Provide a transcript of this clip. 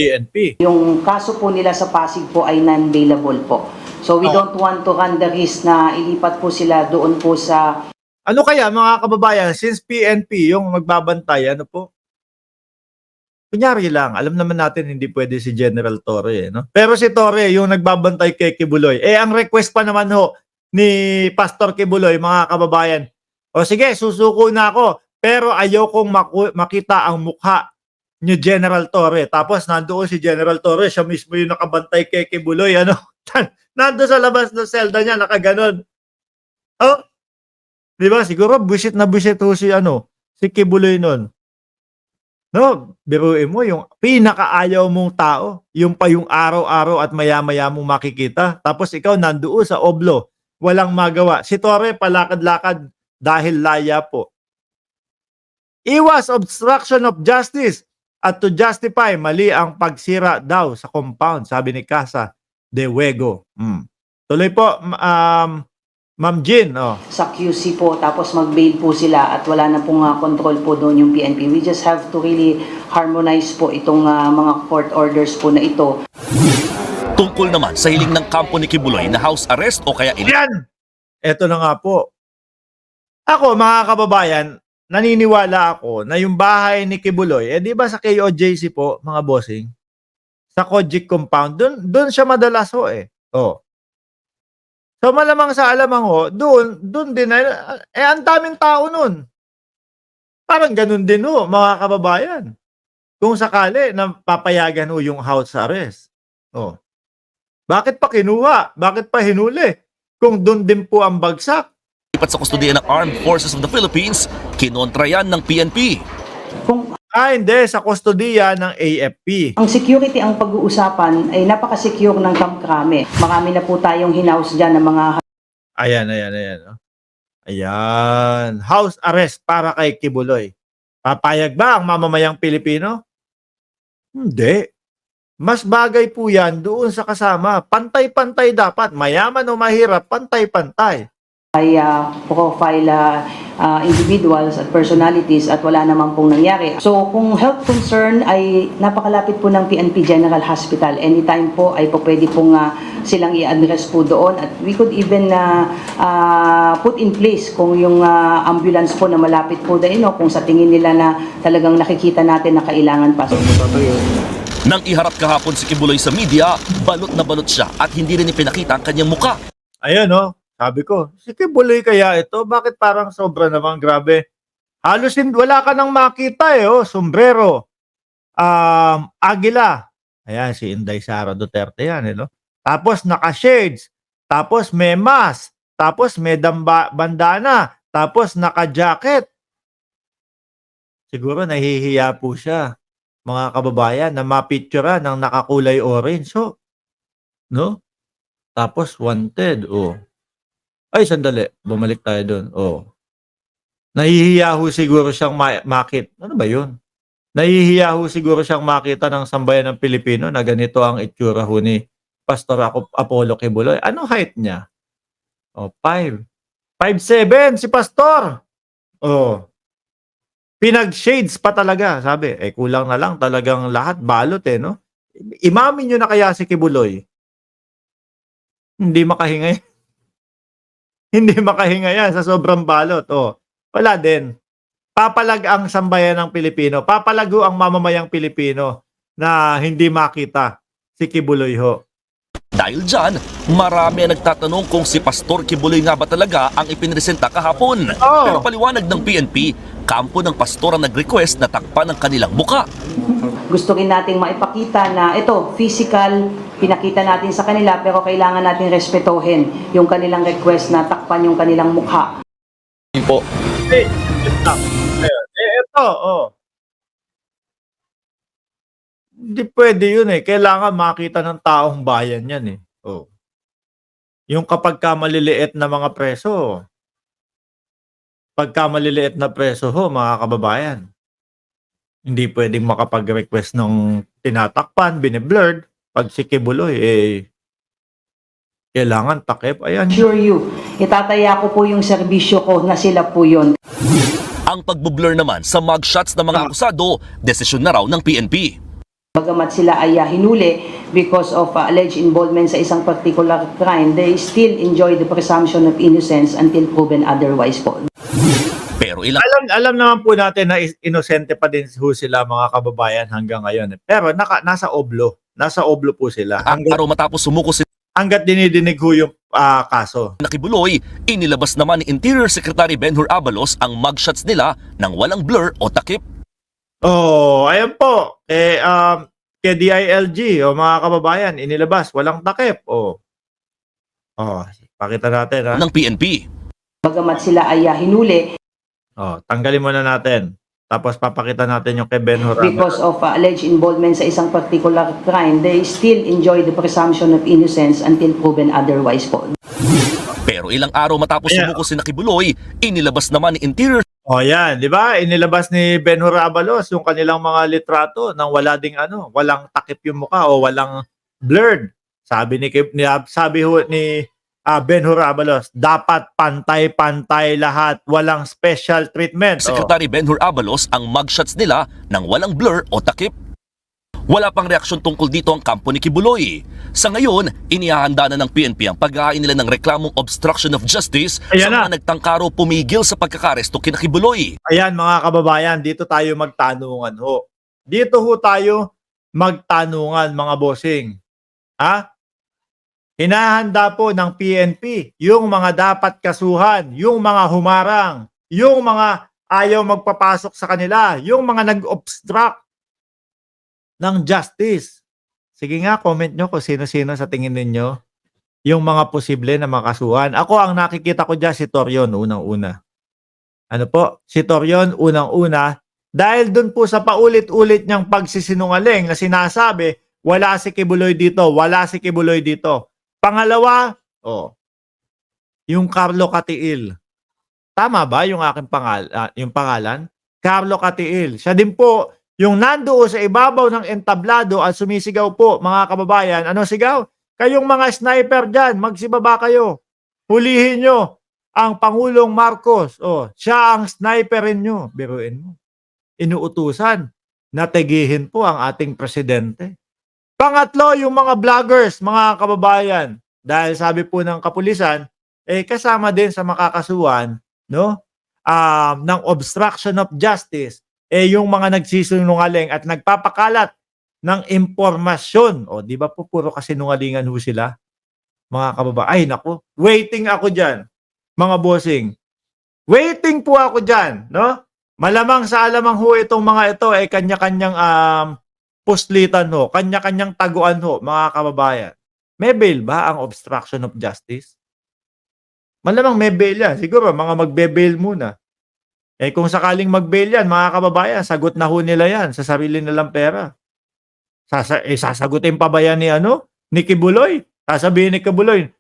PNP. Yung kaso po nila sa Pasig po ay non-bailable po. So we don't want to run the risk na ilipat po sila doon po sa... Ano kaya mga kababayan, since PNP yung magbabantay, ano po? Kunyari lang, alam naman natin hindi pwede si General Torre, no? Pero si Torre yung nagbabantay kay Kibuloy. Ang request pa naman ho ni Pastor Kibuloy, mga kababayan, o sige, susuko na ako, pero ayaw kong makita ang mukha ni General Torre. Tapos nandoon si General Torre, siya mismo yung nakabantay kay Kibuloy, ano? Nandoon sa labas ng selda niya, nakaganon. Oh, di ba? Siguro busit na busit ho si Kibuloy nun. No, biruin mo yung pinakaayaw mong tao, yung pa yung araw-araw at maya-maya mong makikita. Tapos ikaw nandoon sa oblo, walang magawa. Si Torre palakad-lakad dahil laya po. Iwas obstruction of justice at to justify mali ang pagsira daw sa compound, sabi ni Casa de Wego. Tuloy po, Ma'am Jean. Sa QC po, tapos mag-bail po sila at wala na pong control po doon yung PNP. We just have to really harmonize po itong mga court orders po na ito. Tungkol naman sa hiling ng kampo ni Kibuloy na house arrest o kaya Yan! Ito na nga po. Ako, mga kababayan, naniniwala ako na yung bahay ni Kibuloy, di ba sa KOJC po, mga bossing? Sa Kojic compound, doon siya madalas ho eh. So malamang sa alamang ho, doon din, ang daming tao nun. Parang ganun din ho, mga kababayan. Kung sakali na papayagan ho yung house arrest. Bakit pa kinuha? Bakit pa hinuli? Kung doon din po ang bagsak. lipat sa kustodiya ng Armed Forces of the Philippines, kinontra yan ng PNP. Kung Hindi, sa kustodiya ng AFP. ang security ang pag-uusapan ay napaka-secure ng Camp Crame. Marami na po tayong hinaus dyan ng mga... Ayan. Ayan. House arrest para kay Kibuloy. Papayag ba ang mamamayang Pilipino? Hindi. Mas bagay po yan doon sa kasama. Pantay-pantay dapat. Mayaman o mahirap, pantay-pantay. profile individuals at personalities at wala naman pong nangyari. So kung health concern ay napakalapit po ng PNP General Hospital. Anytime po ay po pwede pong silang i-address po doon at we could even put in place kung yung ambulance po na malapit po doon kung sa tingin nila na talagang nakikita natin na kailangan pa. Nang iharap kahapon si Kibuloy sa media, balot na balot siya at hindi rin ipinakita ang kanyang muka. Ayun sabi ko, si Kibuloy kaya ito? Bakit parang sobra naman? Grabe. Halos wala ka nang makita sombrero, agila. Ayan, si Inday Sara Duterte yan. Tapos naka-shades, tapos may mask, tapos may bandana, tapos naka-jacket. Siguro nahihiya po siya, mga kababayan, na mapicturean ng nakakulay orange. No? Tapos wanted. Ay, sandali. Bumalik tayo doon. Nahihiya ho siguro siyang makit. Ano ba yun? Nahihiya ho siguro siyang makita ng sambayan ng Pilipino na ganito ang itsura ho ni Pastor Apollo Kibuloy. Anong height niya? 5'7" si Pastor. Pinag-shades pa talaga, sabi. Kulang na lang talagang lahat balot no? Imamin nyo na kaya si Kibuloy. Hindi makahinga Hindi makahinga yan sa sobrang balot. Wala din. Papalag ang sambayan ng Pilipino. Papalago ang mamamayang Pilipino na hindi makita si Kibuloy ho. Dahil dyan, marami ang nagtatanong kung si Pastor Kibuloy nga ba talaga ang ipinresenta kahapon. Pero paliwanag ng PNP, kampo ng pastor ang nag-request na takpan ang kanilang muka. Gusto rin nating maipakita na ito, physical, pinakita natin sa kanila pero kailangan natin respetuhin yung kanilang request na takpan yung kanilang mukha. Po. Ito, Hindi pwede yun Kailangan makita ng taong bayan yan Yung kapag maliliit na mga preso, maliliit na preso mga kababayan, hindi pwedeng makapag-request ng tinatakpan, bine-blurred. Pag si Kibuloy, kailangan takip. Ayan. Sure you, itataya ko po yung serbisyo ko na sila po yun. Ang pagbublur naman sa mugshots ng mga akusado, desisyon na raw ng PNP. Bagamat sila ay hinuli because of alleged involvement sa isang particular crime, they still enjoy the presumption of innocence until proven otherwise po. Pero ilang Alam naman po natin na inosente pa din ho sila mga kababayan hanggang ngayon. Pero nasa oblo. Nasa oblo po sila. araw matapos sumuko si Hanggat dinidinig ho yung kaso. Kibuloy, inilabas naman ni Interior Secretary Benhur Abalos ang mugshots nila ng walang blur o takip. Oh, ayan po. Kay DILG, mga kababayan, inilabas. Walang takip. Pakita natin ha. Ng PNP. Bagamat sila ay hinuli Tanggalin muna natin. Tapos papakita natin yung kay Benhur because of alleged involvement sa isang particular crime, they still enjoy the presumption of innocence until proven otherwise po. Pero ilang araw matapos Yeah. sumuko si Kibuloy, inilabas naman ni Interior Yan, 'di ba? Inilabas ni Benhur Abalos yung kanilang mga litrato nang wala ding walang takip yung mukha o walang blurred. Sabi ni Benhur Abalos, dapat pantay-pantay lahat, walang special treatment. Secretary Benhur Abalos ang mugshots nila ng walang blur o takip. Wala pang reaksyon tungkol dito ang kampo ni Kibuloy. Sa ngayon, inihahanda na ng PNP ang pag-ain nila ng reklamong obstruction of justice Ayan sa na. mga nagtangkaro pumigil sa pagkakaresto kina Kibuloy. Ayan mga kababayan, dito tayo magtanungan ho. Dito ho tayo magtanungan mga bossing. Ha? Hinahanda po ng PNP yung mga dapat kasuhan, yung mga humarang, yung mga ayaw magpapasok sa kanila, yung mga nag-obstruct ng justice. Sige nga, comment nyo kung sino-sino sa tingin ninyo yung mga posible na makasuhan. Ako ang nakikita ko dyan si Torion unang-una. Ano po? Si Torion unang-una dahil dun po sa paulit-ulit niyang pagsisinungaling na sinasabi, wala si Kibuloy dito, wala si Kibuloy dito. Pangalawa, yung Carlo Catiil. Tama ba yung aking yung pangalan? Carlo Catiil. Siya din po yung nandoon sa ibabaw ng entablado at sumisigaw po, mga kababayan. Ano sigaw? Kayong mga sniper dyan, magsibaba kayo. Hulihin nyo ang Pangulong Marcos. Siya ang sniperin nyo. Biruin mo. Inuutusan na tegihin po ang ating presidente. Pangatlo, yung mga vloggers, mga kababayan. Dahil sabi po ng kapulisan, kasama din sa makakasuhan, no? Ng obstruction of justice, yung mga nagsisinungaling at nagpapakalat ng impormasyon. Di ba po puro kasinungalingan ho sila? Mga kababayan. Ay, naku. Waiting ako dyan, mga bossing. Waiting po ako dyan, no? Malamang sa alamang ho itong mga ito, kanya-kanyang puslitan ho, kanya-kanyang taguan ho, mga kababayan. May bail ba ang obstruction of justice? Malamang may bail yan. Siguro, mga magbe-bail muna. Kung sakaling mag-bail yan, mga kababayan, sagot na ho nila yan sa sarili nilang pera. Sasagutin pa ba yan ni Kibuloy? Sasabihin ni Kibuloy,